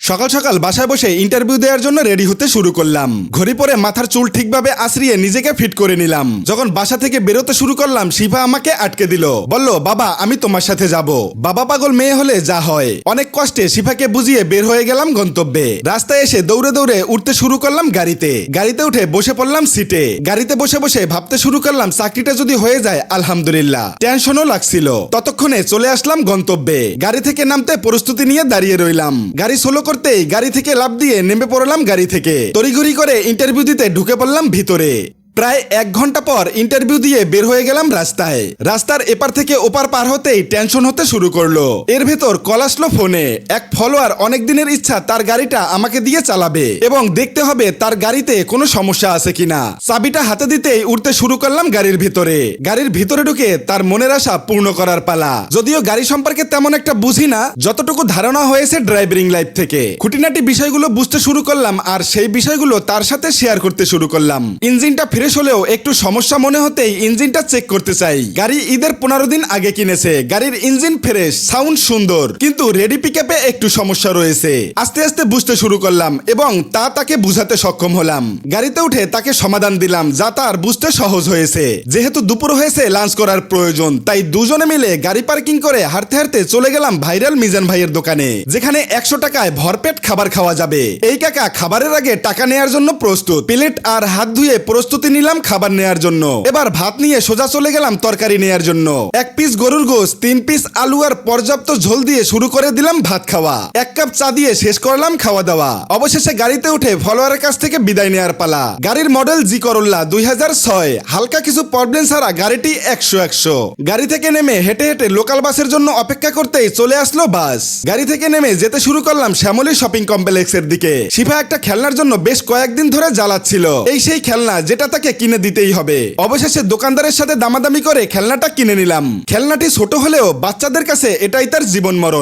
সকাল সকাল বাসায় বসে ইন্টারভিউ দেওয়ার জন্য রেডি হতে শুরু করলাম। ঘড়ি পরে মাথার চুল ঠিকভাবে আঁচড়িয়ে নিজেকে ফিট করে নিলাম। যখন বাসা থেকে বেরোতে শুরু করলাম, শিফা আমাকে আটকে দিল। বলল, বাবা আমি তোমার সাথে যাব। বাবা পাগল মেয়ে হলে যা হয়। অনেক কষ্টে শিফাকে বুঝিয়ে বের হয়ে গেলাম গন্তব্যে। রাস্তায় এসে দৌড়ে দৌড়ে উঠতে শুরু করলাম গাড়িতে উঠে বসে পড়লাম সিটে। গাড়িতে বসে বসে ভাবতে শুরু করলাম, চাকরিটা যদি হয়ে যায় আলহামদুলিল্লাহ। টেনশনও লাগছিল। ততক্ষণে চলে আসলাম গন্তব্যে। গাড়ি থেকে নামতে প্রস্তুতি নিয়ে দাঁড়িয়ে রইলাম। গাড়ি সোলো করতেই গাড়ি থেকে লাফ দিয়ে নেমে পড়লাম গাড়ি থেকে। তড়িঘড়ি করে ইন্টারভিউ দিতে ঢুকে পড়লাম ভিতরে। প্রায় 1 ঘন্টা পর ইন্টারভিউ দিয়ে বের হয়ে গেলাম রাস্তায়। রাস্তার এপার থেকে ওপার পার হতেই টেনশন হতে শুরু করলো। এর ভেতর কল আসলো ফোনে। এক ফলোয়ার অনেক দিনের ইচ্ছা তার গাড়িটা আমাকে দিয়ে চালাবে এবং দেখতে হবে তার গাড়িতে কোনো সমস্যা আছে কিনা। চাবিটা হাতে দিতেই উঠতে শুরু করলাম গাড়ির ভিতরে। গাড়ির ভিতরে ঢুকে তার মনের আশা পূর্ণ করার পালা। যদিও গাড়ি সম্পর্কে তেমন একটা বুঝি না, যতটুকু ধারণা হয়েছে ড্রাইভিং লাইফ থেকে খুঁটিনাটি বিষয়গুলো বুঝতে শুরু করলাম আর সেই বিষয়গুলো তার সাথে শেয়ার করতে শুরু করলাম। ইঞ্জিনটা ফ্রেশ হলেও একটু সমস্যা মনে হতেই ইঞ্জিনটা চেক করতে চাই। গাড়ি ঈদের 15 দিন আগে কিনেছে। গাড়ির ইঞ্জিন ফ্রেশ, সাউন্ড সুন্দর, কিন্তু রেডি পিকআপে একটু সমস্যা রয়েছে। আস্তে আস্তে বুঝতে শুরু করলাম এবং তাকে বুঝাতে সক্ষম হলাম। গাড়িতে উঠে তাকে সমাধান দিলাম, যা তার বুঝতে সহজ হয়েছে। যেহেতু দুপুর হয়েছে, লাঞ্চ করার প্রয়োজন, তাই দুজনে মিলে গাড়ি পার্কিং করে হাঁটতে হাঁটতে চলে গেলাম ভাইরাল মিজান ভাইয়ের দোকানে, যেখানে 100 টাকায় ভরপেট খাবার খাওয়া যাবে। এই কাকা খাবারের আগে টাকা নেয়ার জন্য প্রস্তুত। প্লেট আর হাত ধুয়ে প্রস্তুতি নিলাম খাবার নেয়ার জন্য। এবার ভাত নিয়ে সোজা চলে গেলাম তরকারি নেয়ার জন্য। 1 পিস গরুর গোশত, 3 পিস আলু আর পর্যাপ্ত ঝোল দিয়ে শুরু করে দিলাম ভাত খাওয়া। 1 কাপ চা দিয়ে শেষ করলাম খাওয়া দাওয়া। অবশেষে গাড়িতে উঠে ফলোয়ারের কাছ থেকে বিদায় নেয়ার পালা। গাড়ির মডেল জি করোলা 2006। হালকা কিছু প্রবলেম ছাড়া গাড়িটি 100/100। গাড়ি থেকে নেমে হেঁটে হেঁটে লোকাল বাসের জন্য অপেক্ষা করতেই চলে আসলো বাস। গাড়ি থেকে নেমে যেতে শুরু করলাম শ্যামলী শপিং কমপ্লেক্সের দিকে। শিফা একটা খেলনার জন্য বেশ কয়েকদিন ধরে জ্বালাচ্ছিল। এই সেই খেলনা যেটা তাকে কিনে দিতেই হবে। অবশেষে দোকানদারের সাথে দামাদামি করে খেলনাটা কিনে নিলাম। খেলনাটি ছোট হলেও বাচ্চাদের কাছে এটাই তার জীবন মরণ।